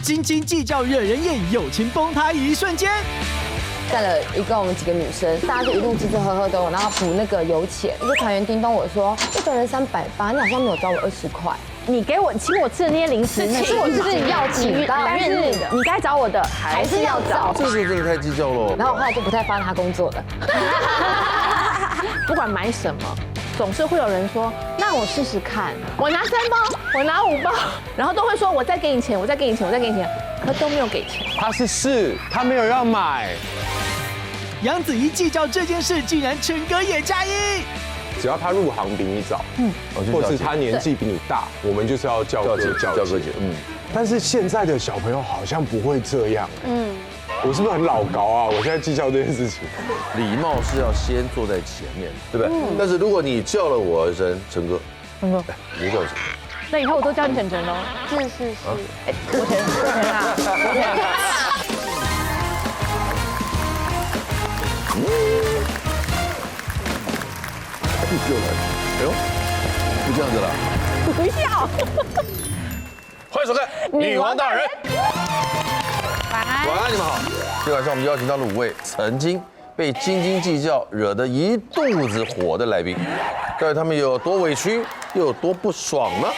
斤斤计较惹人厌，友情崩塌一瞬间。带了一共我们几个女生，大家就一路吃吃喝喝都有，然后补那个油钱。一个团员叮咚我说，一个人380，你好像没有找我20块。你给我请我吃的那些零食，那是我自己要请的，但是你该找我的还是要找。这个真的太计较了。然后我后来就不太帮他工作了。不管买什么，总是会有人说，那我试试看。我拿3包，我拿5包，然后都会说我再给你钱，我再给你钱，我再给你钱，可都没有给钱。他是试，他没有要买。杨子怡计较这件事，竟然陈哥也加一。只要他入行比你早，或是他年纪比你大，我们就是要叫哥姐。但是现在的小朋友好像不会这样。我是不是很老高啊？我现在计较这件事情。礼貌是要先坐在前面，对不对？但是如果你叫了我一声陈哥，你就叫陈哥。那以后我都叫你晨晨喽。是。我晨啊。又来，哎呦，就这样子了。不要。欢迎收看《女王大人》。晚安，你们好。今天晚上我们邀请到了5位曾经被斤斤计较惹得一肚子火的来宾，到底他们有多委屈，又有多不爽呢？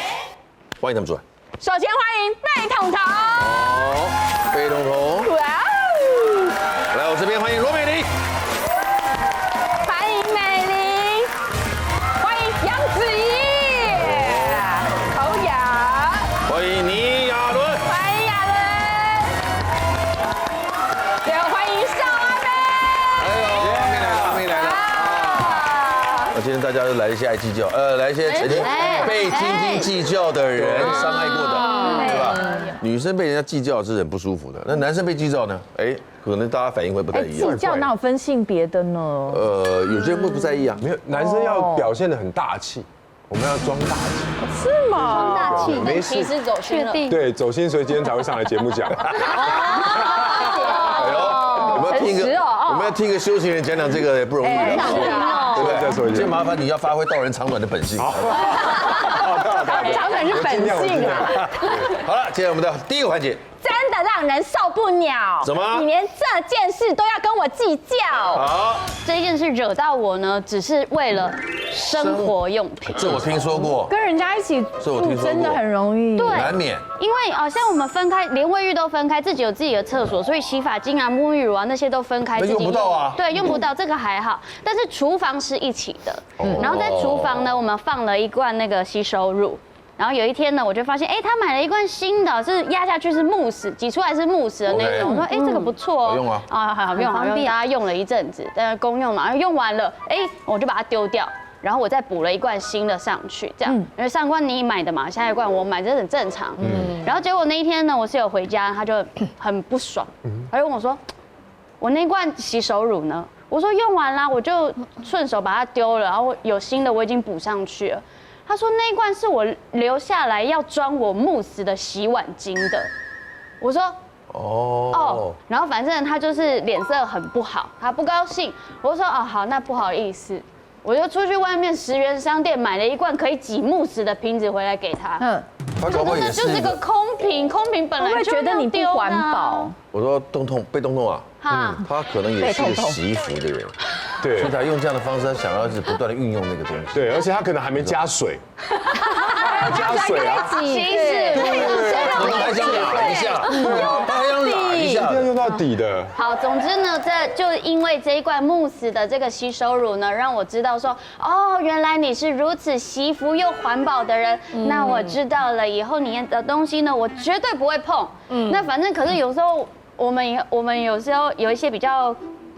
欢迎他们出来。首先欢迎贝彤彤。好，贝彤彤。哇哦！来，我这边欢迎罗美玲。欢迎美玲。欢迎杨子怡。侯雅。欢迎倪亚伦。欢迎亚伦。最后欢迎邵阿妹。阿妹来了。那今天大家都来一些爱计较，来一些曾经被斤斤计较的人伤害过的，对吧？女生被人家计较是很不舒服的，那男生被计较呢？哎，可能大家反应会不太一样。计较哪有分性别的呢？有些人会不在意啊。没有，男生要表现得很大气，我们要装大气。是吗？大气，没事，是走心了。对，走心，所以今天才会上来节目讲。哎呦，我们要听一个，我们要听一个修行人讲讲这个也不容易的，对不对？再说一遍，今天麻烦你要发挥道人长短的本性。长短是本性啊。好了，接下来我们的第一个环节。真的让人受不了！怎么？你连这件事都要跟我计较？好，这一件事惹到我呢，只是为了生活用品。这我听说过。跟人家一起住真的很容易，对，难免。因为像我们分开，连卫浴都分开，自己有自己的厕所，所以洗发精啊、沐浴乳啊那些都分开。那用不到啊。对，用不到，这个还好。但是厨房是一起的，然后在厨房呢，我们放了一罐那个吸收乳。然后有一天呢，我就发现，哎，他买了一罐新的，是压下去是慕斯，挤出来是慕斯的那种。我说，哎，这个不错哦，好用啊，好用，大家用了一阵子，但是公用嘛，用完了，哎，我就把它丢掉，然后我再补了一罐新的上去，这样，因为上罐你买的嘛，下一罐我买，这很正常。然后结果那一天呢，我室友回家，他就很不爽，他就问我说，我那罐洗手乳呢？我说用完啦，我就顺手把它丢了，然后有新的我已经补上去了。他说那一罐是我留下来要装我慕斯的洗碗精的。我说哦，然后反正他就是脸色很不好，他不高兴。我说哦好，那不好意思，我就出去外面10元商店买了一罐可以挤慕斯的瓶子回来给他。他搞不好也是就是个空瓶，空瓶本来就会觉得你不环保。我说被东啊，他可能也是个洗衣服的人。对，所以他用这样的方式，他想要是不断的运用那个东西。对，而且他可能还没加水，还要加水啊。其实他还想拉一下，他还想拉一下，一定要用到底的。好，总之呢，这就因为这一罐慕斯的这个吸收乳呢，让我知道说，哦，原来你是如此惜衣服又环保的人。那我知道了，以后你的东西呢，我绝对不会碰。那反正可是有时候我们有时候有一些比较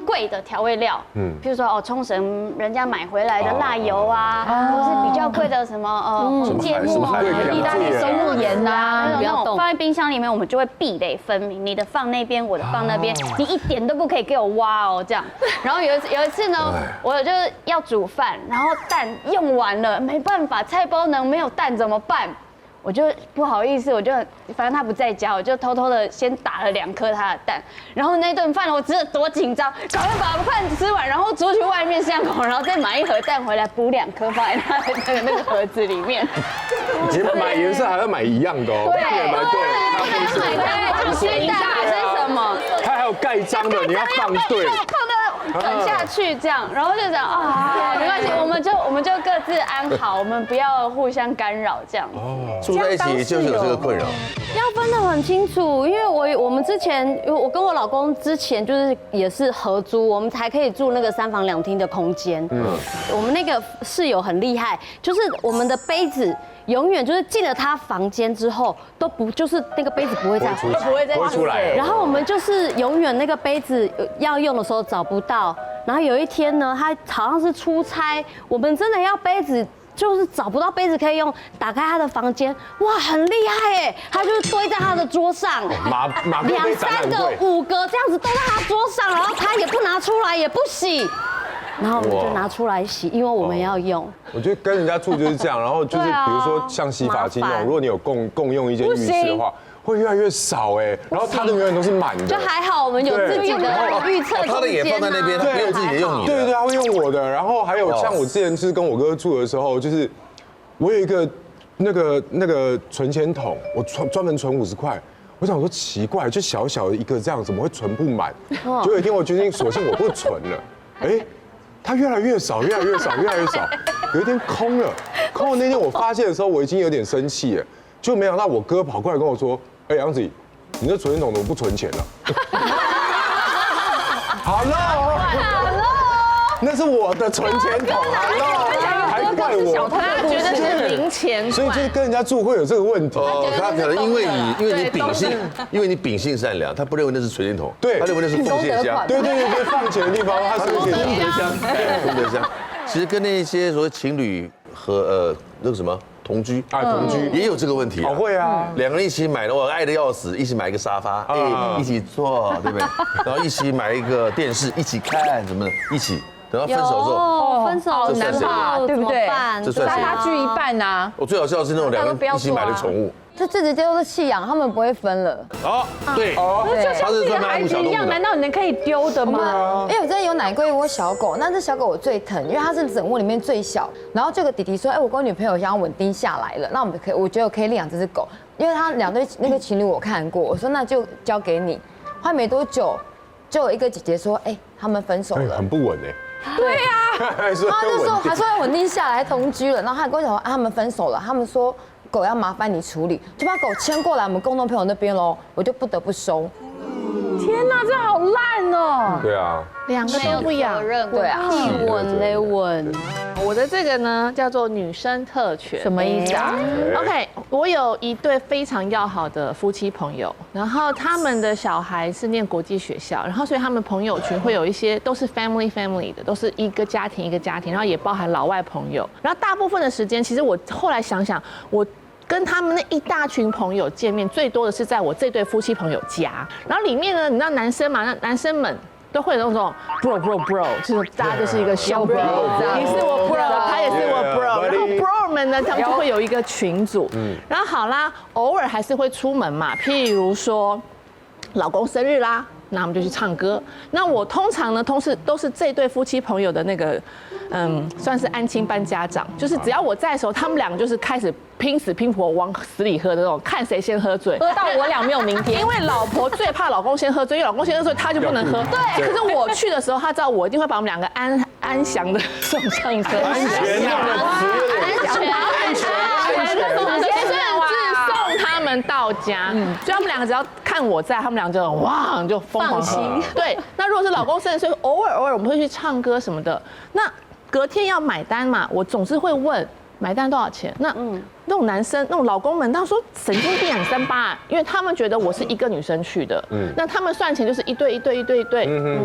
贵的调味料，譬如说冲绳人家买回来的辣油啊，或是比较贵的什么芥末啊、意大利松露盐呐，那种放在冰箱里面，我们就会壁垒分明，你的放那边，我的放那边，你一点都不可以给我挖哦，这样。然后有一次呢，我就是要煮饭，然后蛋用完了，没办法，菜包能没有蛋怎么办？我就不好意思，反正他不在家，我就偷偷的先打了2颗他的蛋，然后那顿饭我真的多紧张，赶快把饭吃完，然后出去外面巷口，然后再买1盒蛋回来补2颗放在他的那个盒子里面。你买颜色还要买一样的哦，对，买对，买放心大还是什么？它还有盖章的，你要放对。滚下去这样，然后就讲啊，没关系，我们就各自安好，我们不要互相干扰这样。住在一起就是有这个困扰。要分得很清楚，因为我们之前，我跟我老公之前就是也是合租，我们才可以住那个3房2厅的空间。我们那个室友很厉害，就是我们的杯子永远就是进了他房间之后都不就是那个杯子不会再出来。然后我们就是永远那个杯子要用的时候找不到，然后有一天呢，他好像是出差，我们真的要杯子。就是找不到杯子可以用，打开他的房间，哇，很厉害哎！他就是堆在他的桌上马，2、3个、5个这样子都在他桌上，然后他也不拿出来，也不洗，然后我们就拿出来洗，因为我们要用。我觉得跟人家住就是这样，然后就是比如说像洗发精那种，如果你有共用一间浴室的话。会越来越少哎，然后他的永远都是满的。就还好，我们有自己的预测空间。他的也放在那边，他没有自己的用你的。对，他会用我的。然后还有像我之前是跟我哥住的时候，就是我有一个那个存钱筒，我专门存50块。我想说奇怪，就小小的一个这样，怎么会存不满？就有一天我决定，索性我不存了。哎，它越来越少，越来越少，越来越少。有一天空了，空的那天我发现的时候，我已经有点生气了。就没想到我哥跑过来跟我说：“哎，杨子，你那存钱筒怎么不存钱了？”Hello， 那是我的存钱筒 ，Hello， 还怪我？他觉得是零钱，所以就是跟人家住会有这个问题。他可能因为你秉性善良，他不认为那是存钱筒，对，他认为那是奉献箱。对，放钱的地方，它是功德箱，功德箱。其实跟那些所谓情侣和那个什么。同居也有这个问题啊，会啊，两个人一起买的，我爱的要死，一起买一个沙发，一起坐，对不对？然后一起买一个电视，一起看什么的，一起等到分手之后，分手难怕，对不对？沙发聚一半呐。我最好笑的是那种两个人一起买的宠物，这直接都是弃养，他们不会分了。对，他是跟孩子一样，难道你可以丢的吗？因为我真的有奶过一窝小狗，那只小狗我最疼，因为它是整窝里面最小。然后这个弟弟说，哎，我跟我女朋友想要稳定下来了，那我觉得我可以领养这只狗，因为他2对那个情侣我看过，我说那就交给你。后来没多久，就有一个姐姐说，哎，他们分手了，很不稳哎。对呀，他就说还说要稳定下来同居了，然后他跟我讲说他们分手了，他们说狗要麻烦你处理，就把狗牵过来我们共同朋友那边喽，我就不得不收。天哪，这好烂哦！对啊，2个都不养，对啊，一吻雷吻。我的这个呢叫做女生特权，什么意思啊 ？OK， 我有一对非常要好的夫妻朋友，然后他们的小孩是念国际学校，然后所以他们朋友群会有一些都是 family 的，都是一个家庭，然后也包含老外朋友，然后大部分的时间，其实我后来想想，我跟他们那一大群朋友见面，最多的是在我这对夫妻朋友家，然后里面呢，你知道男生嘛，那男生们。都会有那种 bro， 就是大家就是一个小 bro， 你是我 bro， 他也是我 bro， 然后 bro 们呢，他们就会有一个群组，然后好啦，偶尔还是会出门嘛，譬如说老公生日啦，那我们就去唱歌。那我通常呢，都是这对夫妻朋友的那个，算是安亲班家长，就是只要我在的时候，他们2个就是开始拼死拼活往死里喝的那种，看谁先喝醉，喝到我俩没有明天。因为老婆最怕老公先喝醉，因为老公先喝醉，他就不能喝。对。可是我去的时候，他知道我一定会把我们2个安详的送上车。安全送他们到家，所以他们2个只要看我在，他们2个就哇就疯狂喝。对，那如果是老公生日，所以偶尔我们会去唱歌什么的。那隔天要买单嘛，我总是会问买单多少钱。那种男生那种老公们，他说神经病238，因为他们觉得我是一个女生去的，那他们算钱就是一对。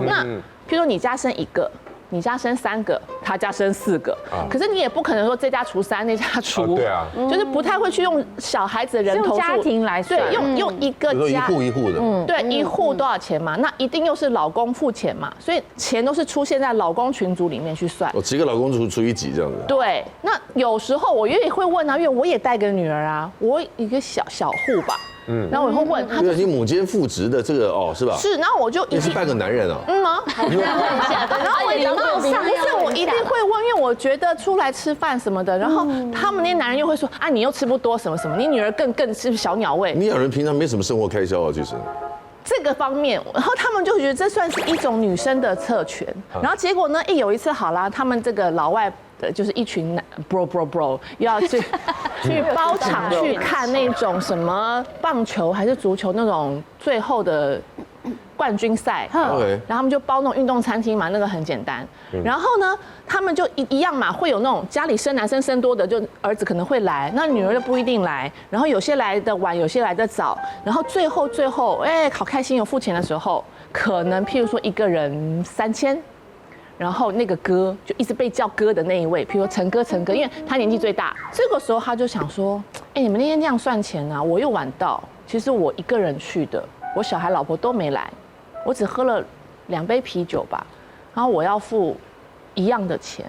那譬如说你家生1个。你家生3个，他家生4个，可是你也不可能说这家除3，那家除，对啊，就是不太会去用小孩子的人头数，家庭来算，对，用一个家，一户的，对，一户多少钱嘛？那一定又是老公付钱嘛，所以钱都是出现在老公群组里面去算。我几个老公除以几这样子。对，那有时候我也会问啊，因为我也带个女儿啊，我一个小户吧。然后我会问他对，你母兼父职的这个是吧？是，然后我就你是半个男人啊。吗？然后我一定我一定会问，因为我觉得出来吃饭什么的，然后他们那些男人又会说啊，你又吃不多什么什么，你女儿更是小鸟胃。你两人平常没什么生活开销啊，其实。这个方面，然后他们就觉得这算是一种女生的特权。然后结果呢，有一次好啦，他们这个老外的就是一群男 bro 要去包场去看那种什么棒球还是足球那种最后的冠军赛，然后他们就包那种运动餐厅嘛，那个很简单。然后呢，他们就一样嘛，会有那种家里生男生生多的，就儿子可能会来，那女儿就不一定来。然后有些来的晚，有些来的早。然后最后，好开心有付钱的时候，可能譬如说一个人3000。然后那个哥就一直被叫哥的那一位，譬如说陈哥，因为他年纪最大。这个时候他就想说，你们那天这样算钱啊，我又晚到，其实我一个人去的，我小孩老婆都没来，我只喝了2杯啤酒吧，然后我要付一样的钱。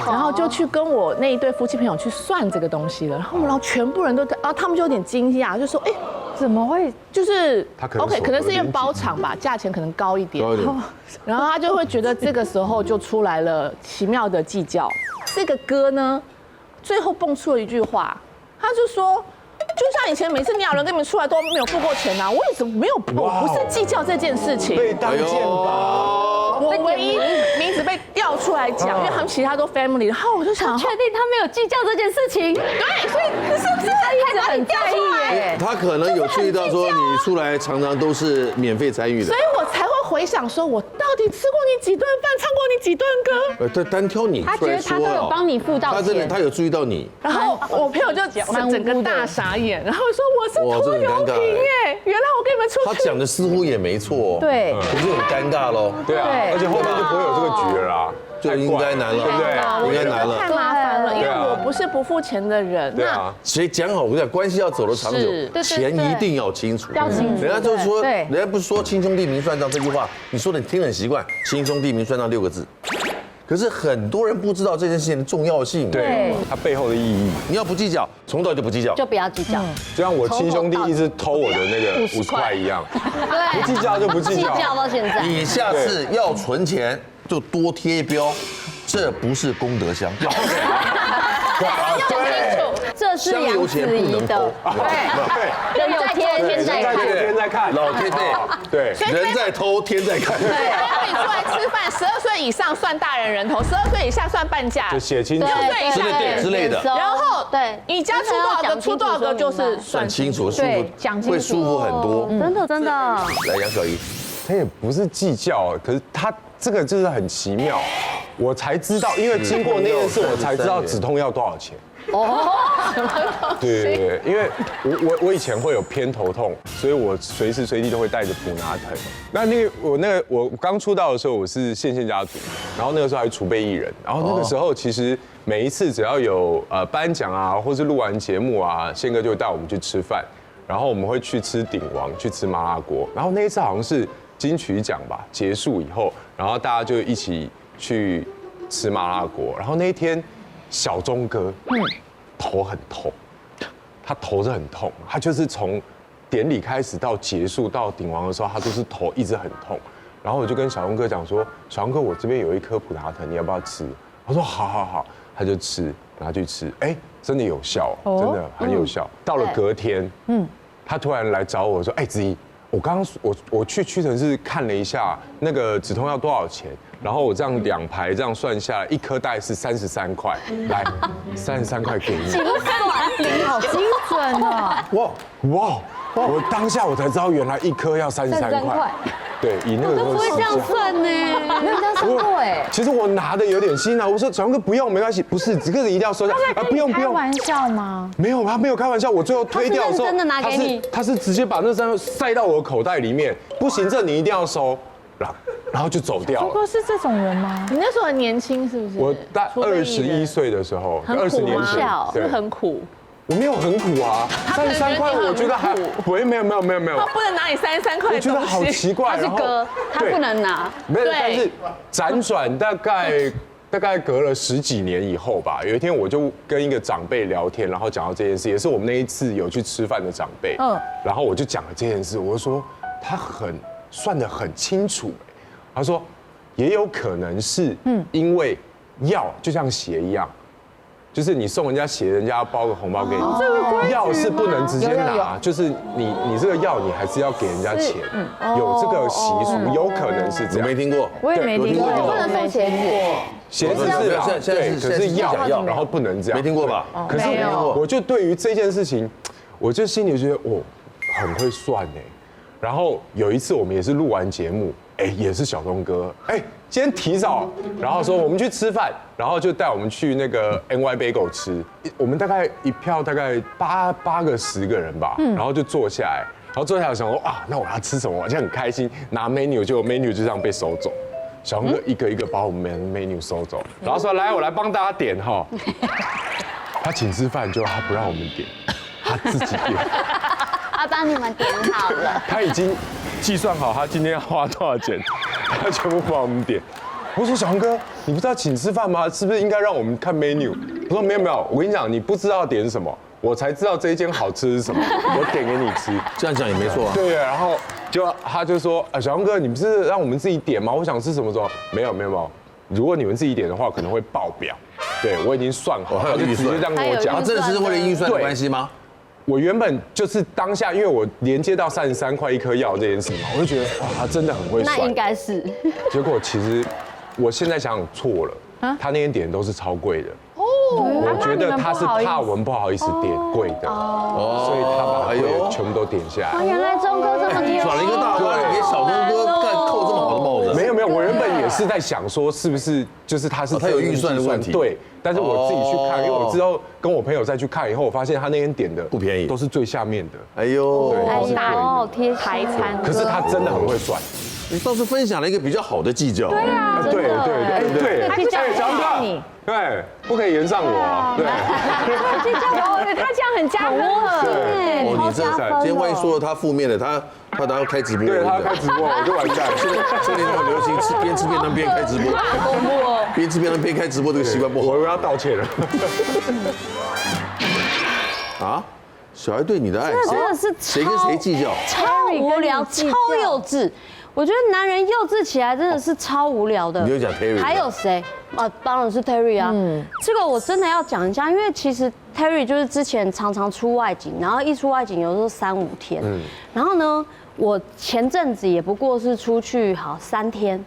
然后就去跟我那一对夫妻朋友去算这个东西了，然后全部人都，他们就有点惊讶，就说，怎么会？就是OK，可能是因为包场吧，价钱可能高一点。然后他就会觉得这个时候就出来了奇妙的计较。这个哥呢，最后蹦出了一句话，他就说，就像以前每次鸟人跟你们出来都没有付过钱啊，我也怎么没有？我不是计较这件事情。被当剑拔。我唯一名字被调出来讲，因为他们其他都 family， 然后我就想确定他没有计较这件事情。对，所以是不是他一直很在意耶？他可能有注意到说你出来常常都是免费参与的，所以我才会回想说，我到底吃过你几顿饭，唱过你几顿歌？他单挑你出来说，他觉得他都有帮你付到钱，他有注意到你。然后我朋友就整个大傻眼，然后说我是拖油瓶耶，原来我跟你们出去。他讲的似乎也没错，对，可是很尴尬喽。对啊，而且后面就不会有这个局了啦，就应该难了，对不对？应该难了，太麻烦了，因为我不是不付钱的人。对啊，所以讲好，我讲关系要走得长久，钱一定要清楚。要清楚。人家就是说，人家不是说亲兄弟明算账这句话，你说的听很习惯，亲兄弟明算账6个字。可是很多人不知道这件事情的重要性，对它背后的意义。你要不计较，从头就不计较，就不要计较。就像我亲兄弟一直偷我的那个50块一样，对，不计较就不计较，计较到现在。你下次要存钱就多贴一标，这不是功德箱。这是杨子怡的，对，人在偷，天在看，天在看，老天对，人在偷，天在看。对，你出来吃饭，12岁以上算大人人头，12岁以下算半价，就写清楚， 6岁以下之类的。然后对，你家出多少个，出多少个就是算清楚，舒服，会舒服很多。真的。来，杨小姨，他也不是计较，可是他这个就是很奇妙，我才知道，因为经过那件事，我才知道止痛药多少钱。对，因为我以前会有偏头痛，所以我随时随地都会带着普拿疼。我刚出道的时候，我是宪家族，然后那个时候还储备艺人，然后那个时候其实每一次只要有颁奖啊，或是录完节目啊，宪哥就会带我们去吃饭，然后我们会去吃鼎王，去吃麻辣锅，然后那一次好像是金曲奖吧，结束以后，然后大家就一起去吃麻辣锅，然后那一天小钟哥，头很痛，他头是很痛，他就是从典礼开始到结束到鼎王的时候，他都是头一直很痛。然后我就跟小钟哥讲说，小钟哥，我这边有一颗普拿疼，你要不要吃？他说好，他就吃，拿去吃，真的有效，真的很有效。到了隔天，他突然来找我说，子怡，我去屈臣氏看了一下那个止痛药多少钱，然后我这样2排这样算下来，一颗大概是33块，来，33块给你。好精准哦！哇！我当下我才知道，原来一颗要33块。对，以那个时候不会这样算呢，没有这样算过哎。其实我拿的有点心啊，我说小钟哥不用，没关系，不是，这个一定要收下。不用。开玩笑吗？没有，他没有开玩笑。我最后推掉的时候，真的拿给你，他是直接把那3塞到我的口袋里面，不行，这你一定要收，然后就走掉了。不过是这种人吗？你那时候很年轻是不是？我大21岁的时候，20年前，是很苦。我没有很苦啊，33块我觉得还没有。他不能拿你33块，我觉得好奇怪。他是哥，他不能拿。没有，但是辗转大概大概隔了10几年以后吧，有一天我就跟一个长辈聊天，然后讲到这件事，也是我们那一次有去吃饭的长辈，然后我就讲了这件事，我就说他算得很清楚，他说也有可能是因为药就像鞋一样。就是你送人家鞋，人家要包个红包给你。药是不能直接拿，就是你这个药你还是要给人家钱，有这个习俗，有可能是这样。没听过，我也没听过，不能送鞋子，鞋子是啦，对，可是药，然后不能这样。没听过吧？可是我就对于这件事情，我就心里觉得哦，很会算哎。然后有一次我们也是录完节目，也是小东哥，今天提早，然后说我们去吃饭，然后就带我们去那个 NY Bagel 吃。我们大概一票大概8个10个人吧，然后就坐下来，然后坐下来想说啊，那我要吃什么？我就很开心，拿 menu 就 menu 就这样被收走。小东哥一个一个把我们 menu 收走，然后说来我来帮大家点哈。他请吃饭，就他不让我们点，他自己点。他帮你们点好了。他已经计算好他今天要花多少钱，他全部帮我们点。我说小红哥，你不知道请吃饭吗？是不是应该让我们看 menu？ 他说没有，我跟你讲，你不知道点什么，我才知道这一间好吃是什么，我点给你吃。这样讲也没错啊。对，然后他就说，小红哥，你不是让我们自己点吗？我想吃什么时候？没有，如果你们自己点的话，可能会爆表。对，我已经算好，他就直接这样跟我讲。他真的是为了预算的关系吗？我原本就是当下，因为我连接到33块一颗药这件事嘛，我就觉得哇，他真的很会算。那应该是。结果其实我现在想想错了，他那天点都是超贵的。我觉得他是怕我们不好意思点贵的，所以他把贵的全部都点下来。原来钟哥这么贴心，转了一个大弯，给小钟哥扣这么好的帽子。没有，我原本也是在想说，是不是就是他有预算的问题？对，但是我自己去看，因为我之后跟我朋友再去看以后，我发现他那天点的不便宜，都是最下面的。哎呦，哦，贴台餐。可是他真的很会算。你倒是分享了一个比较好的计较。对啊，对，他就这样小哥你，对，不可以延上我。对，他这样很加分了。你这今天万一说了他负面的，他要开直播。对，他要开直播，我就完蛋。现在很流行边吃便当边开直播，边吃便当边开直播这个习惯不好。我要道歉了。啊？小孩对你的爱，真的是谁跟谁计较？超无聊，超幼稚。我觉得男人幼稚起来真的是超无聊的。你就讲 Terry， 还有谁？当然是 Terry 啊。这个我真的要讲一下，因为其实 Terry 就是之前常常出外景，然后一出外景有时候3、5天。然后呢，我前阵子也不过是出去3天，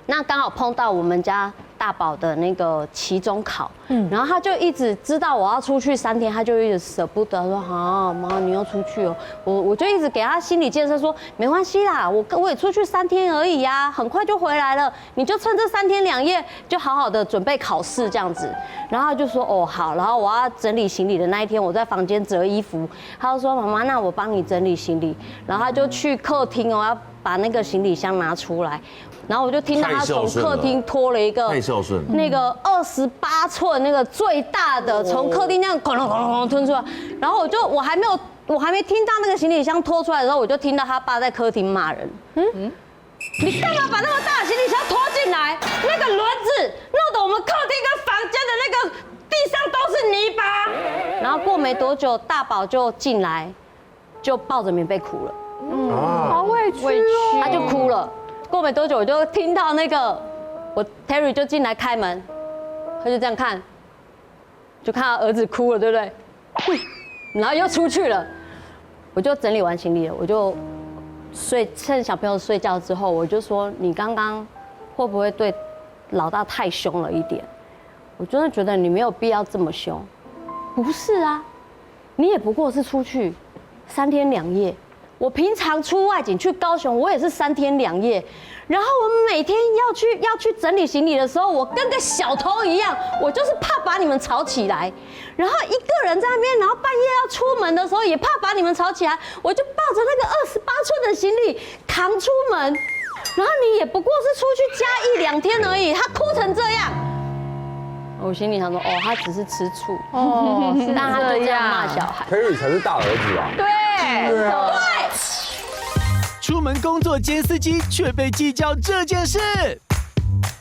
那刚好碰到我们家大宝的那个期中考，然后他就一直知道我要出去3天，他就一直舍不得说妈你要出去哦，我就一直给他心理建设说没关系啦，我也出去3天而已呀，很快就回来了，你就趁这3天2夜就好好的准备考试这样子。然后他就说哦好，然后我要整理行李的那一天，我在房间折衣服，他就说妈妈那我帮你整理行李，然后他就去客厅哦要把那个行李箱拿出来。然后我就听到他从客厅拖了一个那个28寸那个最大的，从客厅那样哐隆哐隆吞出来。然后我还没听到那个行李箱拖出来的时候，我就听到他爸在客厅骂人。你干嘛把那么大的行李箱拖进来？那个轮子弄得我们客厅跟房间的那个地上都是泥巴。然后过没多久，大宝就进来，就抱着棉被哭了。好委屈哦，他就哭了。过没多久，我就听到那个Terry 就进来开门，他就这样看，就看到儿子哭了，对不对？然后又出去了。我就整理完行李了，我就趁小朋友睡觉之后，我就说你刚刚会不会对老大太凶了一点？我真的觉得你没有必要这么凶。不是啊，你也不过是出去3天2夜。我平常出外景去高雄，我也是3天2夜，然后我们每天要去整理行李的时候，我跟个小偷一样，我就是怕把你们吵起来，然后一个人在那边，然后半夜要出门的时候也怕把你们吵起来，我就抱着那个28寸的行李扛出门，然后你也不过是出去加1、2天而已，他哭成这样。我心里想说，哦，他只是吃醋，但他就这样骂小孩。Terry 才是大儿子吧？对。出门工作兼司机，却被计较这件事。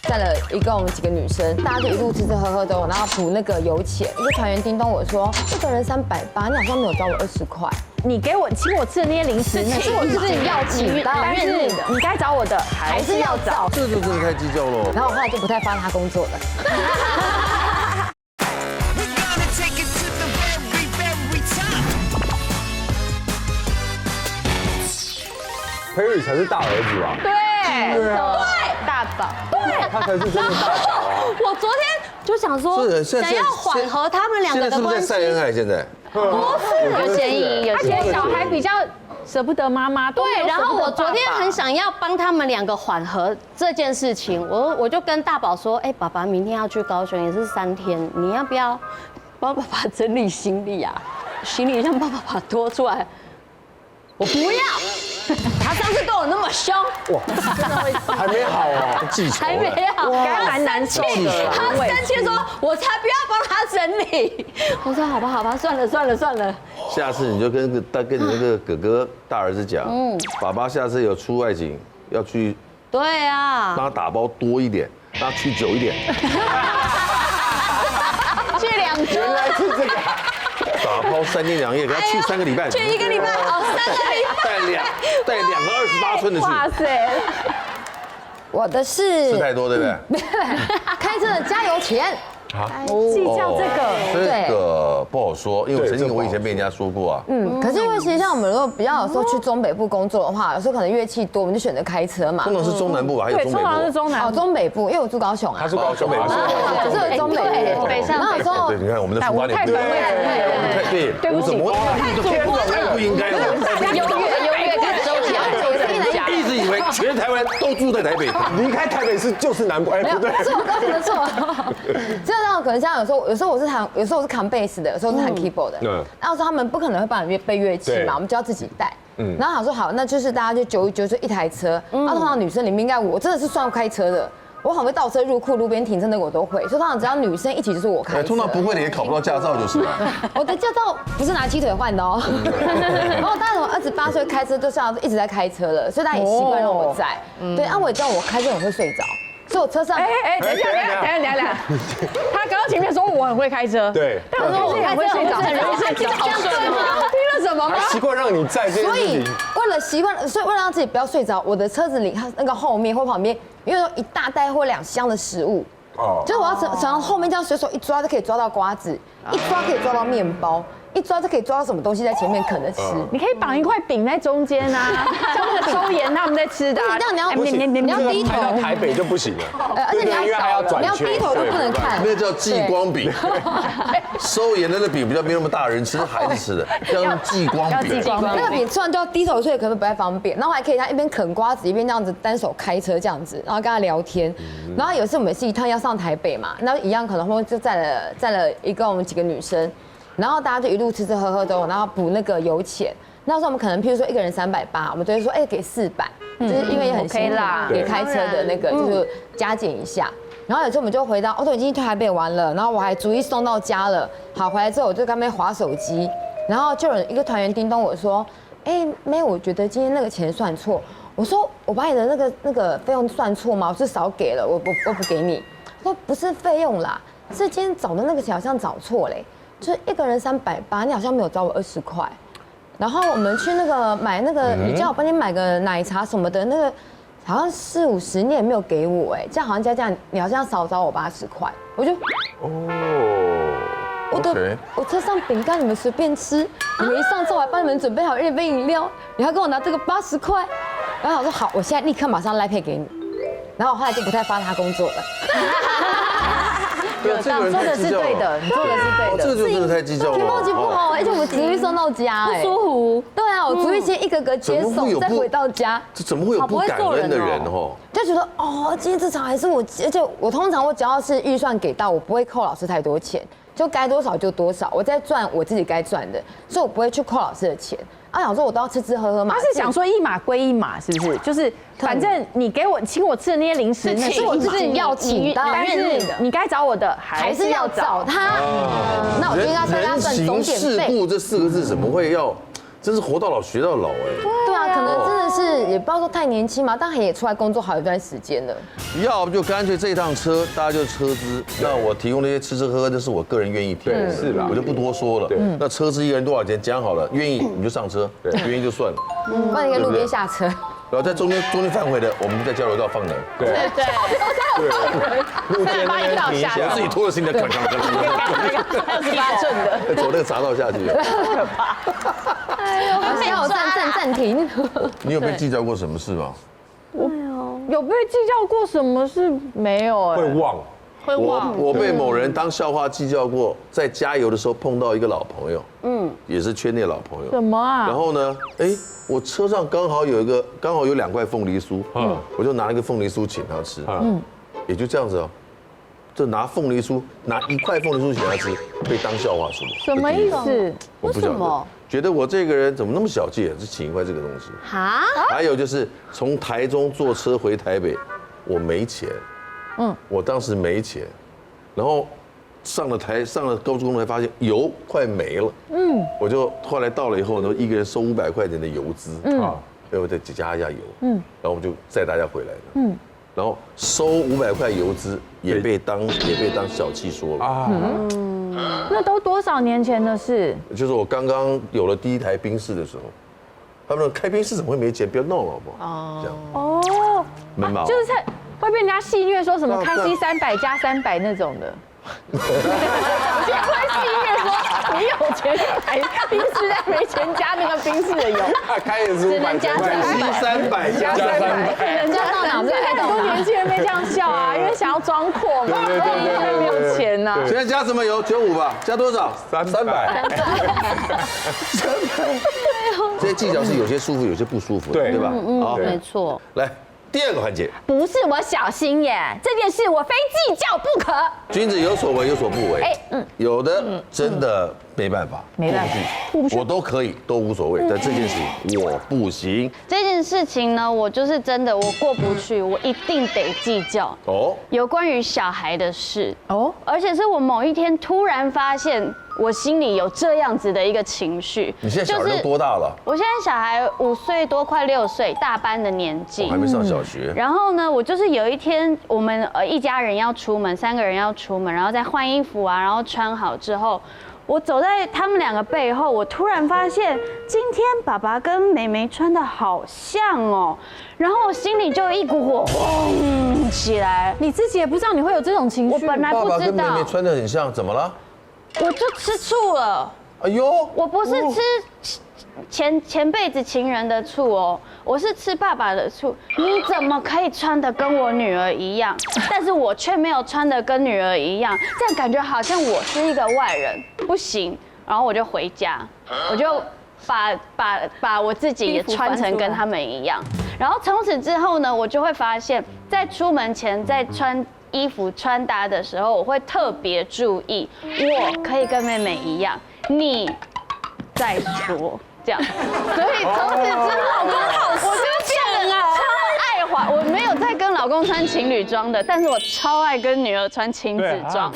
载了一共几个女生，大家就一路吃吃喝喝都有，然后补那个油钱。一个团员叮咚我说，一个人380，你好像没有找我20块。你请我吃的那些零食，那是我自己要请，但是你该找我的还是要找。这就真的太计较了。然后我后来就不太发他工作了。Perry 才是大儿子吧？对，大宝，他才是真的大宝啊！我昨天就想说，想要缓和他们两个的关系。现在是不是在晒恩爱？现在有嫌疑，而且小孩比较舍不得妈妈。对，然后我昨天很想要帮他们两个缓和这件事情，我就跟大宝说，哎，爸爸明天要去高雄，也是3天，你要不要帮爸爸整理行李啊？行李让爸爸拖出来。我不要，他上次对我那么凶，哇，还没好哦，记仇，还没好，该蛮难受的。他生气说，我才不要帮他整理。我说好吧，算了。下次你就跟你那个哥哥大儿子讲，爸爸下次有出外景要去，对啊，让他打包多一点，让他去久一点。去2周，原来是这个。打包3天2夜，给他去3个礼拜，去1个礼拜，好3个礼拜，带2个28寸的去，哇塞，我的是吃太多对不对？开车的加油钱。计较这个，这个不好说，因为我以前被人家说过啊。可是因为其实像我们如果比较有时候去中北部工作的话，有时候可能乐器多，我们就选择开车嘛。通常是中南部吧，还有对，中北通常是部。中南部。中北部，因为我住高雄啊。他是高雄北部，对，这是中北部。北上然后有时候对，你看我们的出发点不一样。对，对不起，我太不应该了，优越感收起来。一直以为全台湾都住在台北，离开台北市就是南部，哎，不对，是我个人的错。这样可能像有时候我是弹，有时候我是扛贝斯的，有时候是弹 keyboard 的。然后说他们不可能会帮你背乐器嘛，我们就要自己带。然后他说好，那就是大家就揪一揪，就一台车。然后通常女生里面应该我真的是算开车的。我很会倒车入库、路边停车的我都会，所以通常只要女生一起就是我开车。通常不会的也考不到驾照就是了。我的驾照不是拿鸡腿换的哦。然后当然我28岁开车就像一直在开车了，所以他也习惯让我载。对，啊我也知道我开车很会睡着，所以我车上等一下，他刚刚前面说我很会开车，对，但我说我很会睡着，很容易睡着，听了什么吗？习惯让你在这件事情。所以为了让自己不要睡着，我的车子里它那个后面或旁边，因为有一大袋或2箱的食物。就是我要从后面这样随手一抓就可以抓到瓜子，一抓可以抓到面包，一抓就可以抓到什么东西在前面啃着吃。你可以绑一块饼在中间啊，像那个抽盐他们在吃的。你要低头，到台北就不行了。而且你要低头都不能看。那个叫激光饼，收盐的那饼比较没那么大人吃，孩子吃的叫激光饼。那个饼吃完就要低头，所以可能不太方便。然后还可以他一边啃瓜子一边这样子单手开车这样子，然后跟他聊天。然后有一次我们是一趟要上台北嘛，那一样可能后面就载了一共我们几个女生。然后大家就一路吃吃喝喝都有，然后补那个油钱。那时候我们可能譬如说一个人380，我们都会说哎给400，就是因为也很辛苦啦，给开车的那个就是加减一下。然后有时候我们就回到，都已经去台北玩了，然后我还逐一送到家了。好，回来之后我就刚边滑手机，然后就有一个团员叮咚我说，哎妹，我觉得今天那个钱算错。我说我把你的那个费用算错吗？我是少给了，我不给你。他说不是费用啦，是今天找的那个钱好像找错嘞。就是一个人380，你好像没有找我20块。然后我们去那个买那个，你叫我帮你买个奶茶什么的，那个好像40、50，你也没有给我哎，这样好像加这样，你好像少找我80块。我就我车上饼干你们随便吃，你们一上车我还帮你们准备好1杯饮料，你还跟我拿这个80块。然后我说好，我现在立刻马上赖配给你。然后我后来就不太发他工作了。对，这个人太计较了。你做的是对的。这个就真的太计较了。天猫机不好，而且我逐一送到家，不舒服。对啊，我逐一先一个个接送，再回到家。这怎么会有不感恩的人哦？就觉得哦，今天这场还是我，而且我通常我只要是预算给到，我不会扣老师太多钱，就该多少就多少，我在赚我自己该赚的，所以我不会去扣老师的钱。啊，想说我都要吃吃喝喝嘛。他是想说一码归一码，是不是？就是反正你请我吃的那些零食，是我自己要请的，但是你该找我的还是要找他。那我就应该跟他算总点费。人情世故这4个字怎么会要？真是活到老学到老哎。对啊，可能真的是也不知道说太年轻嘛，但也出来工作好一段时间了。要不就干脆这一趟车大家就车资，那我提供那些吃吃喝喝，这是我个人愿意提供的，是啦我就不多说了。那车资一个人多少钱讲好了，愿意你就上车，不愿意就算了。不然你可以路边下车。然后在中间返回的，我们在交流道放人，对，路边那边停一下，自己拖着行李，28寸的，走那个匝道下去。可怕。哎呦，加油暂停。你有被计较过什么事吗？有被计较过什么事没有？会忘。我被某人当笑话计较过，在加油的时候碰到一个老朋友，也是圈内老朋友。什么啊？然后呢，我车上刚好有2块凤梨酥，我就拿了一个凤梨酥请他吃，也就这样子哦，就拿1块凤梨酥请他吃，被当笑话说。什么意思？我不晓得，觉得我这个人怎么那么小气，只请1块这个东西。哈？还有就是从台中坐车回台北，我没钱。我当时没钱，然后上了高速公路才发现油快没了。我就后来到了以后呢，一个人收500块钱的油资，我再加一下油，然后我们就载大家回来了。然后收500块油资也被当小气说了啊。那都多少年前的事？就是我刚刚有了第一台宾士的时候，他们说开宾士怎么会没钱？不要闹了，好不好？这样哦，闷毛就是会被人家戏谑说什么开 C300加300那种的。会戏谑说你有钱买宾士，但没钱加那个宾士的油。开的是500加300加300，人家到哪边？很多年轻人被这样笑啊，因为想要装阔嘛，对，没有钱呐。现在加什么油？95吧，加多少？300。这些计较是有些舒服，有些不舒服，对吧？好，没错。来。第2个环节，不是我小心眼，这件事我非计较不可。君子有所为，有所不为。有的真的没办法，我都可以，都无所谓。但这件事情我不行。这件事情呢，我就是真的我过不去，我一定得计较。有关于小孩的事而且是我某一天突然发现。我心里有这样子的一个情绪。你现在小孩都多大了？我现在小孩5岁多，快6岁，大班的年纪，还没上小学。然后呢，我就是有一天，我们一家人要出门，3个人要出门，然后再换衣服啊，然后穿好之后，我走在他们2个背后，我突然发现，今天爸爸跟妹妹穿的好像哦，然后我心里就一股火轰起来。你自己也不知道你会有这种情绪，我本来不知道。爸爸跟妹妹穿的很像，怎么了？我就吃醋了。哎呦，我不是吃前辈子情人的醋哦，我是吃爸爸的醋。你怎么可以穿的跟我女儿一样，但是我却没有穿的跟女儿一样，这样感觉好像我是一个外人，不行。然后我就回家，我就把我自己也穿成跟他们一样。然后从此之后呢，我就会发现，在出门前在穿衣服穿搭的时候，我会特别注意，我可以跟妹妹一样，你再说这样。所以从此之后，我就变得超爱滑。我没有再跟老公穿情侣装的，但是我超爱跟女儿穿亲子装。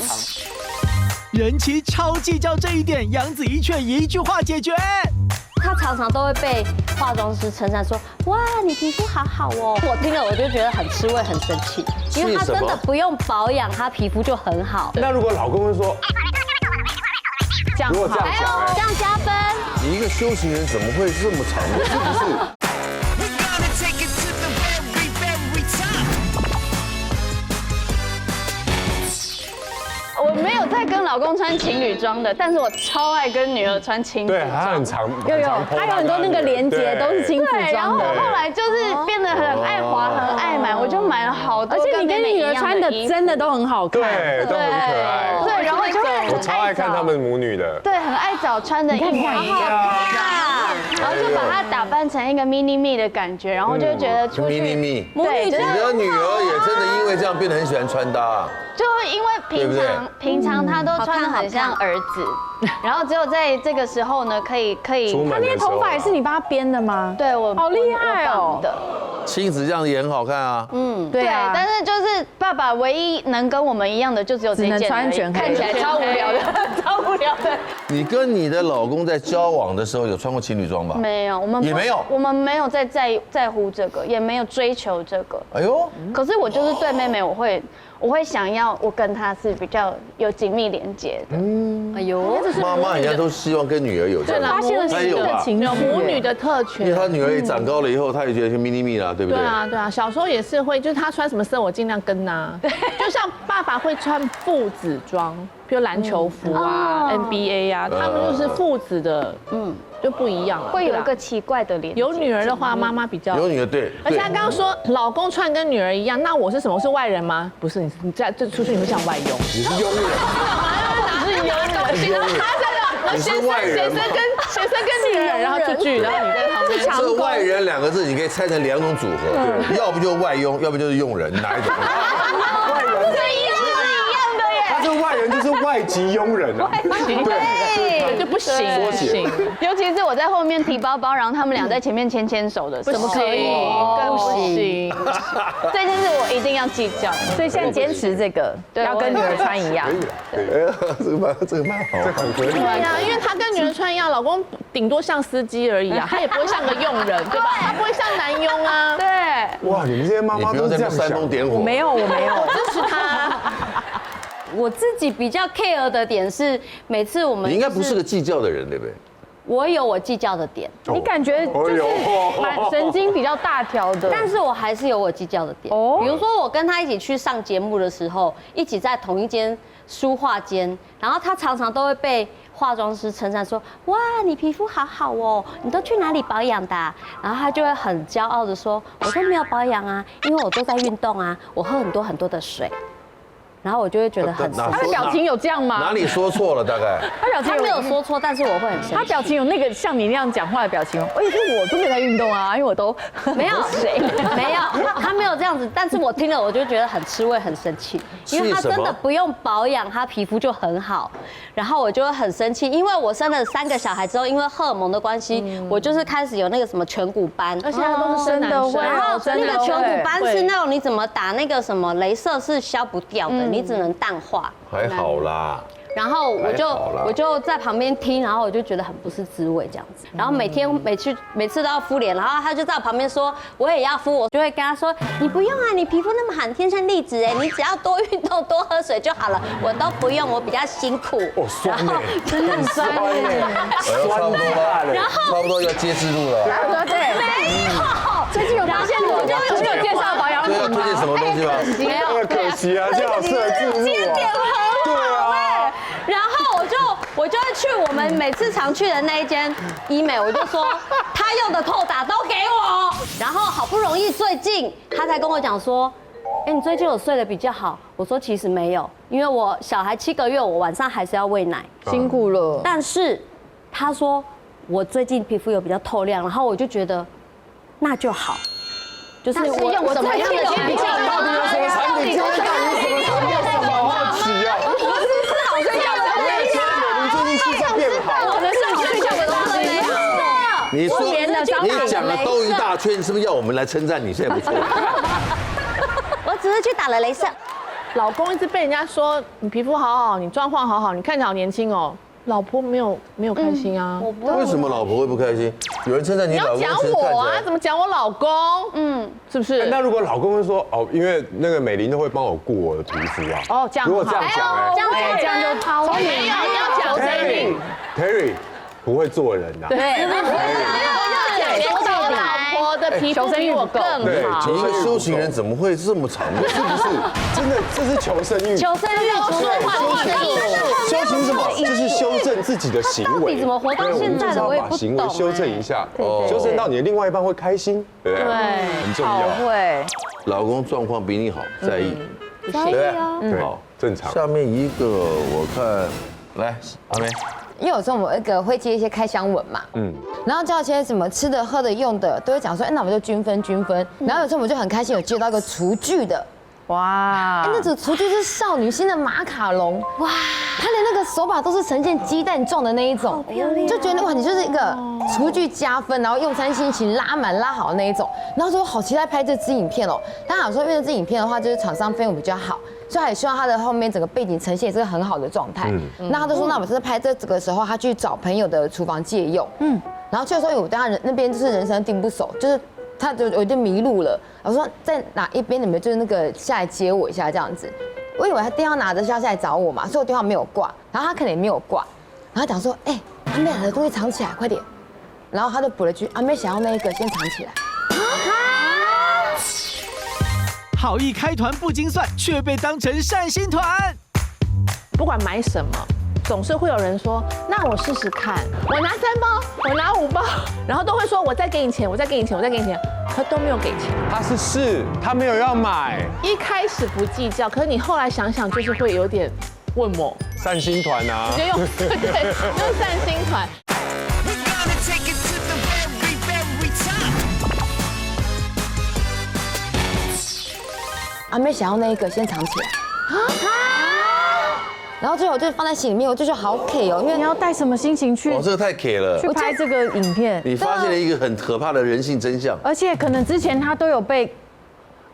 人妻超计较这一点，杨紫怡却一句话解决。他常常都会被化妆师称赞说：“哇，你皮肤好好哦。”我听了我就觉得很吃味、很生气，因为他真的不用保养，他皮肤就很好。那如果老公会说，如果这样讲，这样加分。你一个修行人怎么会这么长呢？是不是？我没有在跟老公穿情侣装的，但是我超爱跟女儿穿亲子装。对，他很长，他有很多那个连结都是亲子装的。然后我后来就是变得很爱滑，很爱买，我就买了好多。而且你跟女儿穿的真的都很好看，对，都很可爱。对，然后就会我超爱看他们母女的。对，很爱找穿的一模一样。然后就把它打扮成一个 mini me 的感觉，然后就觉得出去 mini me。对，你的女儿也真的因为这样变得很喜欢穿搭。就因为平常他都穿得很像儿子，然后只有在这个时候呢，可以。他那些头发也是你帮他编的吗？对，我好厉害哦。亲子这样也很好看啊。对啊。但是就是爸爸唯一能跟我们一样的，就只有这件，看起来超无聊的，超无聊的。你跟你的老公在交往的时候有穿过情侣装吗？方吧？没有，我们也没有我们没有在乎这个，也没有追求这个。哎呦，可是我就是对妹妹，我会想要我跟她是比较有紧密连接的。哎呦，妈妈人家都希望跟女儿有这样，发现了还有吧？有母女的特因为权。他女儿也长高了以后，他也觉得是 mini me 啦，对不对？对啊，对啊，小时候也是会，就是他穿什么色我尽量跟呐。就像爸爸会穿父子装，比如篮球服啊、NBA 啊，他们就是父子的，就不一样了。会有一个奇怪的连接。有女儿的话，妈妈比较有女儿对，而且他刚刚说老公穿跟女儿一样，那我是什么？我是外人吗？不是，你在这出去你会像外佣。你是佣人，哪是佣人？他先生跟女儿，然后出去，然后你在旁边。这个外人2个字，你可以拆成2种组合，要不就外佣，要不就是佣人，哪一种？外人是一样的耶。他是外人，就是外籍佣人啊。对，就不行，不行。尤其是我在后面提包包，然后他们俩在前面牵牵手的时候，怎么可以？更不行。这件事我一定要计较。所以现在坚持这个，要跟女儿穿一样。这个蛮好，这很合理。对呀，因为他跟女儿穿一样，老公顶多像司机而已啊，他也不会像个佣人，对吧？他不会像男佣啊。对。哇，你们这些妈妈你不用在那都是这样想。煽风点火。我没有，支持他。我自己比较 care 的点是，每次我们你应该不是个计较的人，对不对？我有我计较的点，你感觉就是蛮神经比较大条的，但是我还是有我计较的点。哦比如说我跟他一起去上节目的时候，一起在同一间书画间，然后他常常都会被化妆师称赞说：“哇，你皮肤好好哦，你都去哪里保养的啊？”然后他就会很骄傲的说：“我都没有保养啊，因为我都在运动啊，我喝很多很多的水。”然后我就会觉得很生他的气。表情有这样吗？哪里说错了？大概他表情他没有说错，但是我会很生气。他表情有那个像你那样讲话的表情哦。因为我都没在运动啊，因为我都没有没有，他没有这样子，但是我听了我就觉得很吃味，很生气，因为他真的不用保养，他皮肤就很好，然后我就会很生气，因为我生了3个小孩之后，因为荷尔蒙的关系，我就是开始有那个什么颧骨斑，而且他都是生男生，然后那个颧骨斑会是那种你怎么打那个什么雷射是消不掉的，你只能淡化。还好啦。然后还好啦我就在旁边听，然后我就觉得很不是滋味这样子。然后每次都要敷脸，然后他就在我旁边说我也要敷，我就会跟他说你不用啊，你皮肤那么好，天生丽质哎，你只要多运动多喝水就好了，我都不用，我比较辛苦。哦，酸呢，真的很酸耶，差不多了，然后差不多要接制度了。对，没有，最近有发现我就有介绍保养对，要品吗？推荐什么东西吗？没有，可惜啊，这好适合字幕啊。对啊。然后我就会去我们每次常去的那一间医美，我就说他用的扣打都给我。然后好不容易最近他才跟我讲说，哎，你最近有睡得比较好。我说其实没有，因为我小孩7个月，我晚上还是要喂奶，辛苦了。但是他说我最近皮肤有比较透亮，然后我就觉得那就好，就是我用什么样的产品？到底有什么产品？今天到底有什么产品？什么好奇啊？好睡觉的你最近气色变好。我们是好睡觉的东西。你说你你讲了兜一大圈，是不是要我们来称赞你？现在不错。我只是去打了雷射。老公一直被人家说你皮肤好好，你状况好好，你看起来好年轻哦。老婆没有开心啊。为什么老婆会不开心？有人称赞你老公，你要讲我啊，怎么讲我老公？是不是？那如果老公会说哦，因为那个美玲都会帮我顾我的皮肤啊。哦，这样如果这样讲，哎，这样就超没有，你要讲声音。 Terry 不会做人呐。对，说到老婆的皮肤比我更好。你一个修行人怎么会这么长？是不是？真的，这是求生欲。求生欲，修行什么？就是修正自己的行为。到底怎么活到现在的，我也不懂。把行为修正一下，修正到你的另外一半会开心，对不对？很重要。会。老公状况比你好，在意，在意啊。对，好，正常。下面一个我看，来阿梅。因为有时候我们那个会接一些开箱文嘛，然后叫一些什么吃的、喝的、用的，都会讲说，哎，那我们就均分。然后有时候我们就很开心，有接到一个厨具的，哇，哎，那种厨具是少女心的马卡龙，哇，它连那个手把都是呈现鸡蛋状的那一种，就觉得哇，你就是一个厨具加分，然后用餐心情拉满拉好的那一种。然后说好期待拍这支影片哦，但好说因为这支影片的话，就是厂商费用比较好。所以他也希望他的后面整个背景呈现也是个很好的状态。那他就说，那我们是拍这个时候，他去找朋友的厨房借用。然后去的时候，因为我对他那边就是人生地不熟，就是他就我就迷路了。我说在哪一边，你们就是那个下来接我一下这样子。我以为他电话拿着是要下来找我嘛，所以我电话没有挂，然后他可能也没有挂，然后讲说，哎，阿妹的东西藏起来，快点。然后他就补了句，阿妹想要那一个先藏起来。好意开团不精算，却被当成善心团。不管买什么，总是会有人说，那我试试看。我拿3包，我拿5包，然后都会说我再给你钱，我再给你钱，我再给你钱，可都没有给钱。他是试，他没有要买。一开始不计较，可是你后来想想，就是会有点问我。善心团啊，直接用对，用善心团。阿妹想要那一个先藏起来。然后最后我就放在心里面，我就觉得好 K 哦，因为你要带什么心情去这个太 K 了，去拍这个影片？你发现了一个很可怕的人性真相。而且可能之前他都有被，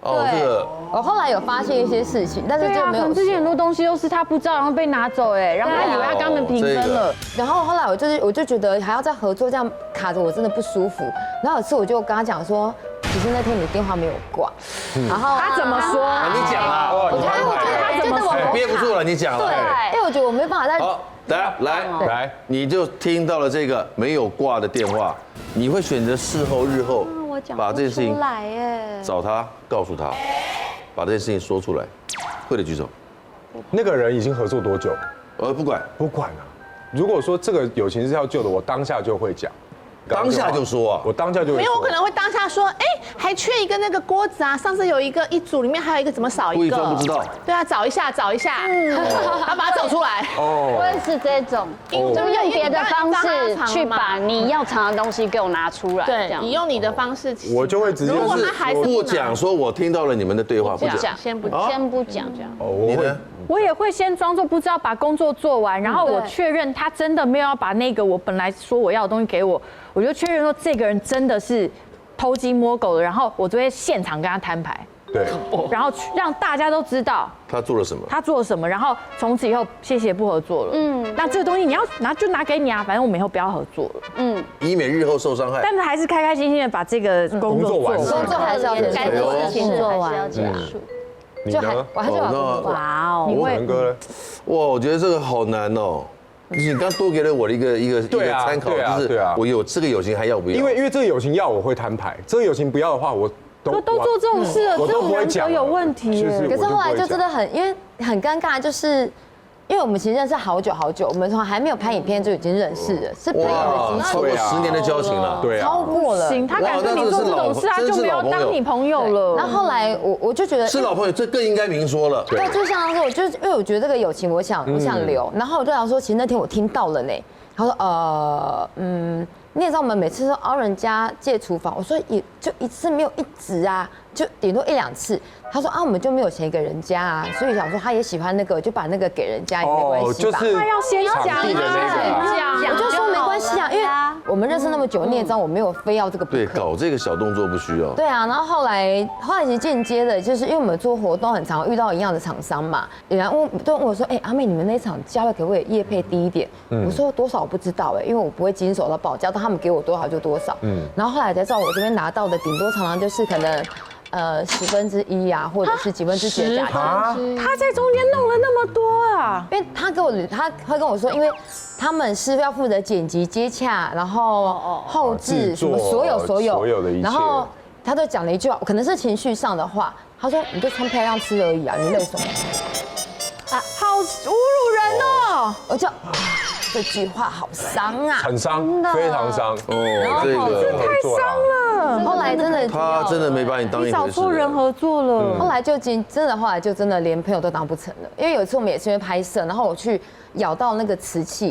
这个我后来有发现一些事情，但是对啊，可就没有能之前很多东西都是他不知道，然后被拿走，哎，然后他以为他跟他们平分了。然后后来我就觉得还要再合作，这样卡着我真的不舒服。然后有次我就跟他讲说，其实那天你电话没有挂，然后他怎么说？你讲啊，我觉得他怎么说？憋不住了，你讲了。对，因为我觉得我没办法再。好，来，你就听到了这个没有挂的电话，你会选择事后日后把这件事情找他，告诉他，把这件事情说出来。会的举手。那个人已经合作多久？不管啊。如果说这个友情是要救的，我当下就会讲。当下就说啊，我当下就没有，我可能会当下说，哎，还缺一个那个锅子啊，上次有一种里面还有一个，怎么少一个？故意装不知道。对啊，找一下，然后把它找出来。我也是这种，就是用别的方式去把你要藏的东西给我拿出来。对，你用你的方式，我就会直接。如果他还是不讲，说我听到了你们的对话，不讲，先不讲这样。你呢？我也会先装作不知道，把工作做完，然后我确认他真的没有要把那个我本来说我要的东西给我，我就确认说这个人真的是偷鸡摸狗的，然后我就会现场跟他摊牌，对，然后让大家都知道他做了什么，然后从此以后谢谢不合作了。那这个东西你要拿就拿给你啊，反正我们以后不要合作了。以免日后受伤害。但是还是开开心心的把这个工作做完，工作还是要该做的事情做完，要结束。你呢？我还是把工作做完。哇哦，你文哥呢？哇，我觉得这个好难哦。你刚多给了我一个参考，就是我有这个友情还要不要？因为这个友情要我会摊牌，这个友情不要的话我都做这种事了，这种人格有问题。可是后来就真的因为很尴尬，就是因为我们其实认识好久，我们从还没有拍影片就已经认识了，是朋友的基础，超过10年的交情了，对啊，超过了。他敢跟你做这种事，他就没有当你朋友了。然后后来我就觉得是老朋友，这更应该明说了。对，就像说，因为我觉得这个友情，我想留，然后我就想说，其实那天我听到了呢。他说你也知道我们每次都凹人家借厨房，我说也就一次没有一直啊，就顶多1、2次。他说我们就没有钱给人家啊，所以想说他也喜欢那个，就把那个给人家也没关系吧。他要先讲我就说没关系啊，因为我们认识那么久，你也知道我没有非要这个不可。对，搞这个小动作不需要。对啊，然后后来其实间接的，就是因为我们做活动很常遇到一样的厂商嘛，然后都问我说，阿妹你们那场价位可不可以业配低一点？我说多少我不知道因为我不会经手到报价，但他们给我多少就多少。然后后来才知道我这边拿到的顶多常常就是可能1/10啊，或者是几分之几的价钱。他在中间弄了那么多啊，因为他会跟我说，因为他们是要负责剪辑接洽，然后后置什么所有的一切，然后他就讲了一句话，可能是情绪上的话，他说你就穿漂亮吃而已啊，你累什么？好侮辱人哦！我就这句话好伤啊，很伤，非常伤这个太伤了。后来真的他真的没把你当一回事，找错人合作了。后来就后来就真的连朋友都当不成了，因为有一次我们也是因为拍摄，然后我去咬到那个瓷器，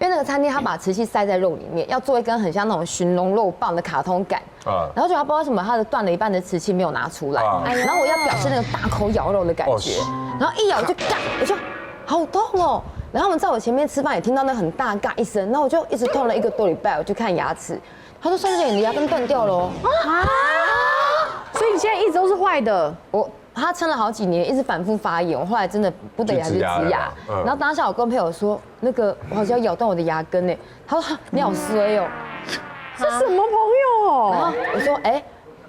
因为那个餐厅他把瓷器塞在肉里面，要做一根很像那种寻龙肉棒的卡通杆，然后就他不知道为什么他的断了一半的瓷器没有拿出来，然后我要表现那个大口咬肉的感觉，然后一咬就嘎，我就好痛哦。然后我们在我前面吃饭也听到那很大嘎一声，然后我就一直痛了1个多礼拜，我去看牙齿，他说：“珊珊姐，你的牙根断掉了哦。”所以你现在一直都是坏的。他撑了好几年，一直反复发炎，我后来真的不得已还是植牙。然后当下我跟朋友说，那个我好像咬断我的牙根呢。他说你好衰哦，是什么朋友？然后我说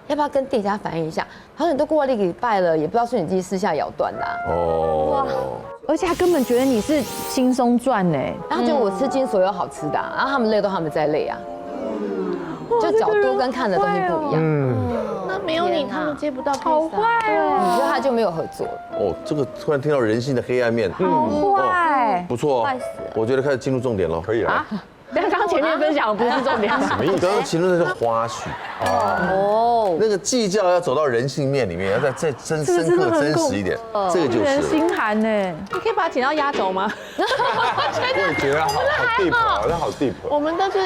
要不要跟店家反映一下？他说你都过了1个礼拜了，也不知道是你自己私下咬断的。哦，而且他根本觉得你是轻松赚呢，然后就我吃金所有好吃的，然后他们累都他们在累啊，就角度跟看的东西不一样。那没有你，他们接不到 case 好坏哦，所以他就没有合作。哦，这个突然听到人性的黑暗面，好坏，不错哦坏死了，我觉得开始进入重点了。可以了。但刚前面分享不是重点，什么意思？刚刚形容的是花絮哦，那个计较要走到人性面里面，要再深刻真实一点，这个就是人心寒呢。你可以把它剪到压轴吗？我也觉得好 deep 哦，那好 deep。我们都是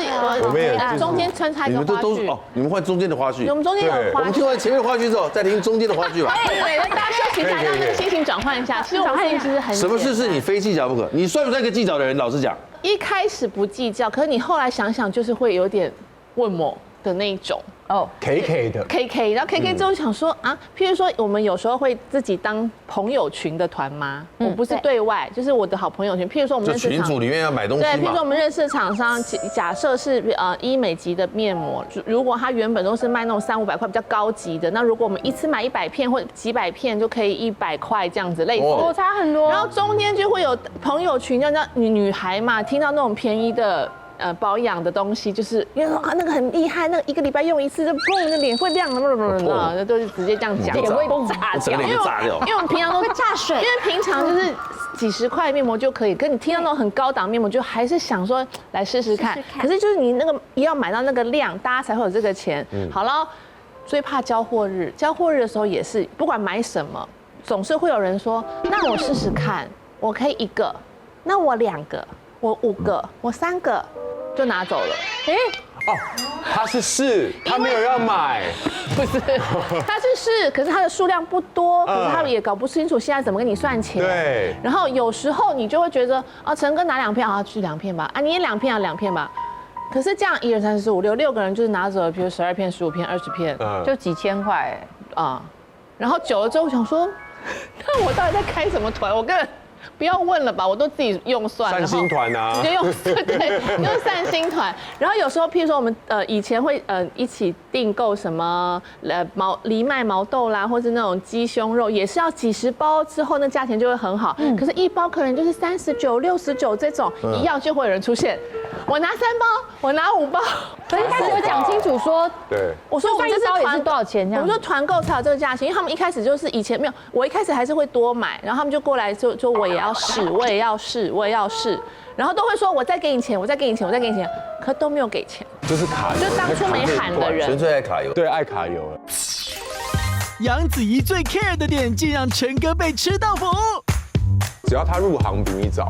我们也中间穿插一个花絮。哦，你们换中间的花絮。我们中间有花絮。我们听完前面的花絮之后，再听中间的花絮吧。对，大家休息一下，让那个心情转换一下。其实转换其实很什么事是你非计较不可？你算不算一个计较的人？老实讲，一开始不计较，可是你后来想想，就是会有点问我的那一种。哦 KK 的 KK， 然后 KK 之后想说啊，譬如说我们有时候会自己当朋友群的团妈，我不是对外，就是我的好朋友群。譬如说我们就认识群组里面要买东西对，嘛。譬如说我们认识的厂商，假设是医美级的面膜，如果它原本都是卖那种300-500块比较高级的，那如果我们一次买100片或几百片就可以100块这样子类似，哦，差很多。然后中间就会有朋友群，叫女孩嘛，听到那种便宜的。保养的东西，就是因为说啊那个很厉害，那个1个礼拜用一次就砰，那脸会亮的，都是直接这样讲，脸会炸掉，因为我们平常都会炸水，因为平常就是几十块面膜就可以，跟你听到那种很高档面膜，就还是想说来试试看。可是就是你那个要买到那个量，大家才会有这个钱。好了，最怕交货日，交货日的时候也是，不管买什么，总是会有人说，那我试试看，我可以1个，那我2个，我5个，我3个。就拿走了，他是试，他没有要买，不是，他是试，可是他的数量不多，可是他也搞不清楚现在怎么跟你算钱。对。然后有时候你就会觉得，啊，陈哥拿2片啊，去2片吧，啊，你也2片啊，2片吧。可是这样1、2、3、4、5、6个人就是拿走了，比如12片、15片、20片，就几千块啊。然后久了之后，我想说，那我到底在开什么团？我根本。不要问了吧，我都自己用算了。散心团啊，直接用对，用散心团。然后有时候，譬如说我们以前会一起订购什么藜麦毛豆啦，或是那种鸡胸肉，也是要几10包之后，那价钱就会很好。可是1包可能就是39、69这种，一样就会有人出现。我拿3包，我拿5包。所以一开始有讲清楚说，对，我说我们这包也是多少钱这样？我说团购才有这个价钱，因为他们一开始就是以前没有，我一开始还是会多买，然后他们就过来就说我也要试，我也要试，我也要试，然后都会说我再给你钱，我再给你钱，我再给你钱，可都没有给钱，就是卡油，就当初没喊的人，纯粹爱卡油，对，爱卡油了。杨子怡最 care 的点，竟让陈哥被吃到饱。只要他入行比你早，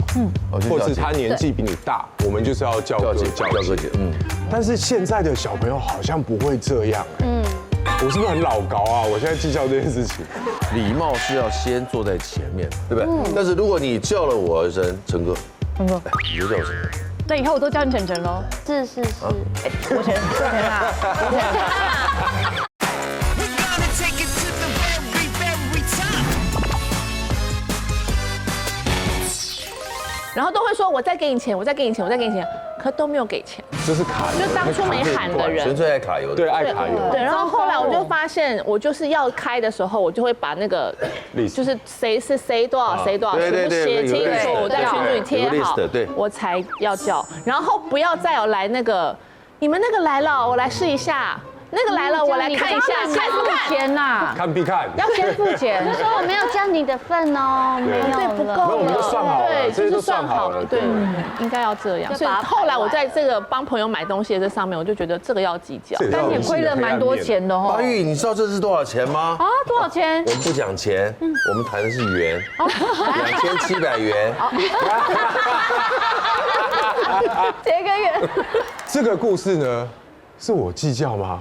或是他年纪比你大，我们就是要叫哥姐。但是现在的小朋友好像不会这样，我是不是很老高啊？我现在计较这件事情，礼貌是要先坐在前面，对不对？但是如果你叫了我一声陈哥，陈哥，你就叫我陈哥。那以后我都叫你晨晨喽。是。我晨啊。然后都会说我再给你钱，我再给你钱，我再给你钱，可都没有给钱，就是卡油，就当初没喊的人，纯粹爱卡油，对，爱卡油。对，然后后来我就发现，我就是要开的时候，我就会把那个，就是谁是谁多少谁多少，全部写清楚，在群组里贴好，对，我才要叫。然后不要再有来那个，你们那个来了，我来试一下。那个来了，我来看一下，看不看？钱呐，看必看，要先付钱。他说我没有加你的份哦，没有对，不够了，我们都算好了，对，就是算好了，对，应该要这样。所以后来我在这个帮朋友买东西的这上面，我就觉觉得这个要计较，但也亏了蛮多钱的哦。阿玉，你知道这是多少钱吗？啊，多少钱？我们不讲钱，我们谈的是元，2700元。结个缘。这个故事呢？是我计较吗？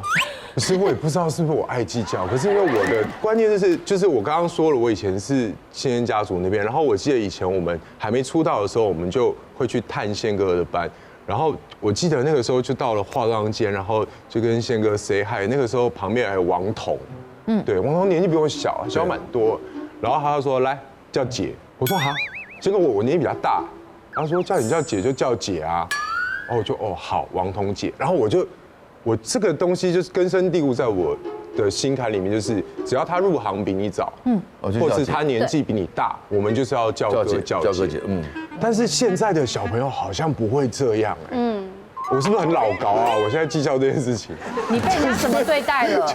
可是我也不知道是不是我爱计较。可是因为我的观念就是我刚刚说了，我以前是宪恩家族那边，然后我记得以前我们还没出道的时候，我们就会去探宪哥的班。然后我记得那个时候就到了化妆间，然后就跟宪哥 say hi。那个时候旁边还有王彤，对，王彤年纪比我小蛮多，然后他就说来叫姐，我说哈，结果我年纪比他大，他说叫你叫姐就叫姐啊，然后我就好，王彤姐，然后我这个东西就是根深蒂固在我的心坎里面，就是只要他入行比你早，或是他年纪比你大，我们就是要叫哥叫姐，但是现在的小朋友好像不会这样，我是不是很老高啊？我现在计较这件事情。你被他什么对待了？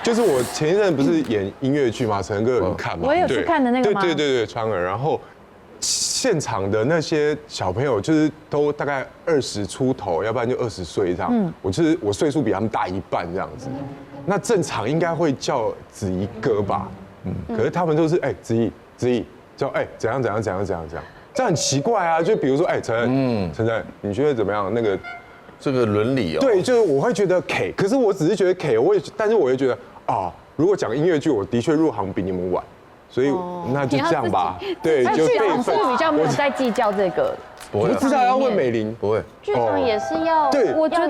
就是我前一阵不是演音乐剧吗？陈哥有去看吗？我也有去看的那个吗？对，川儿。然后现场的那些小朋友就是都大概20出头，要不然就20岁这样。我岁数比他们大一半这样子。那正常应该会叫子怡哥吧？可是他们都是子怡叫怎样，这样很奇怪啊。就比如说陈，你觉得怎么样？那个。这个伦理对，就是我会觉得 K， 可是我只是觉得 K， 但是我也觉得如果讲音乐剧，我的确入行比你们晚，所以那就这样吧。对，就辈分比较没有在计较这个。我不知道要问美玲，不会，剧场也是要。对，我觉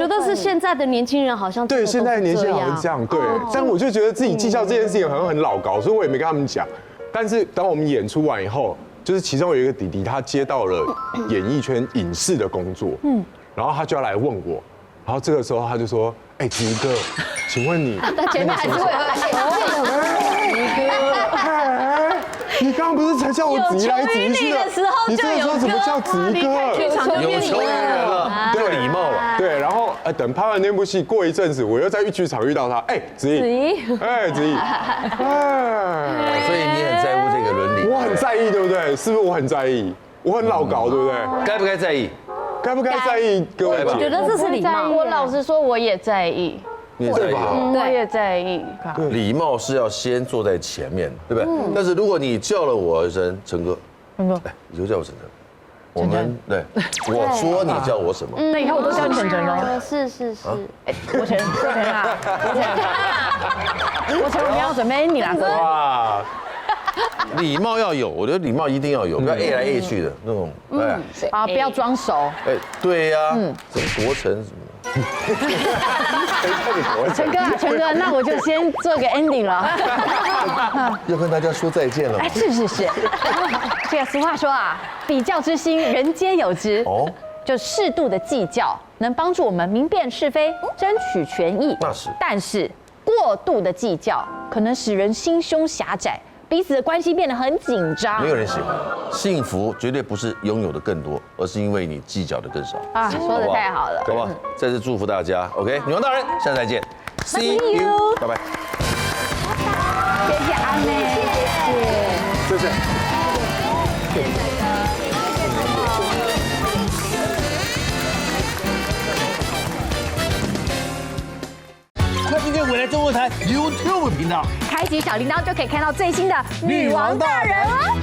得是现在的年轻人好像对现在的年轻人好像这样，对。但我就觉得自己计较这件事情好像很老高，所以我也没跟他们讲。但是当我们演出完以后，就是其中有一个弟弟，他接到了演艺圈影视的工作，然后他就要来问我，然后这个时候他就说：“子怡哥，请问你？”但前面还是会你刚刚不是才叫我子怡来子怡去的？你这个时候怎么叫子怡哥？有求于人了，对礼貌了。对，然后等拍完那部戏，过一阵子我又在剧场遇到他，子怡，子怡，所以你很在乎这个伦理，我很在意，对不对？是不是我很在意？我很老高，对不对？该不该在意？该不该在意各位？我觉得这是礼貌。我老实说，我也在意。你也在意，我也在意。礼貌是要先坐在前面，对不对？但是如果你叫了我一声陈哥，你就叫我陈哥。我们对，我说你叫我什么？那以后我都叫你晨晨喽。是。我晨啊，我晨，我们要准备你啦。哇，礼貌要有，我觉得礼貌一定要有，不要 A 来 A 去的那种，不要装熟。对呀，什么国成什么。陈哥，那我就先做个 ending 了。要跟大家说再见了。是。这个俗话说啊，比较之心，人皆有之。就适度的计较，能帮助我们明辨是非，争取权益。那是。但是过度的计较，可能使人心胸狭窄，彼此的关系变得很紧张。没有人喜欢。幸福绝对不是拥有的更多，而是因为你计较的更少。说的太好了。好不好？再次祝福大家。OK， 女王大人，下次再见。See you， 拜拜。谢谢阿妹，谢谢。快订阅未来中文台 YouTube 频道，开启小铃铛就可以看到最新的女王大人哦。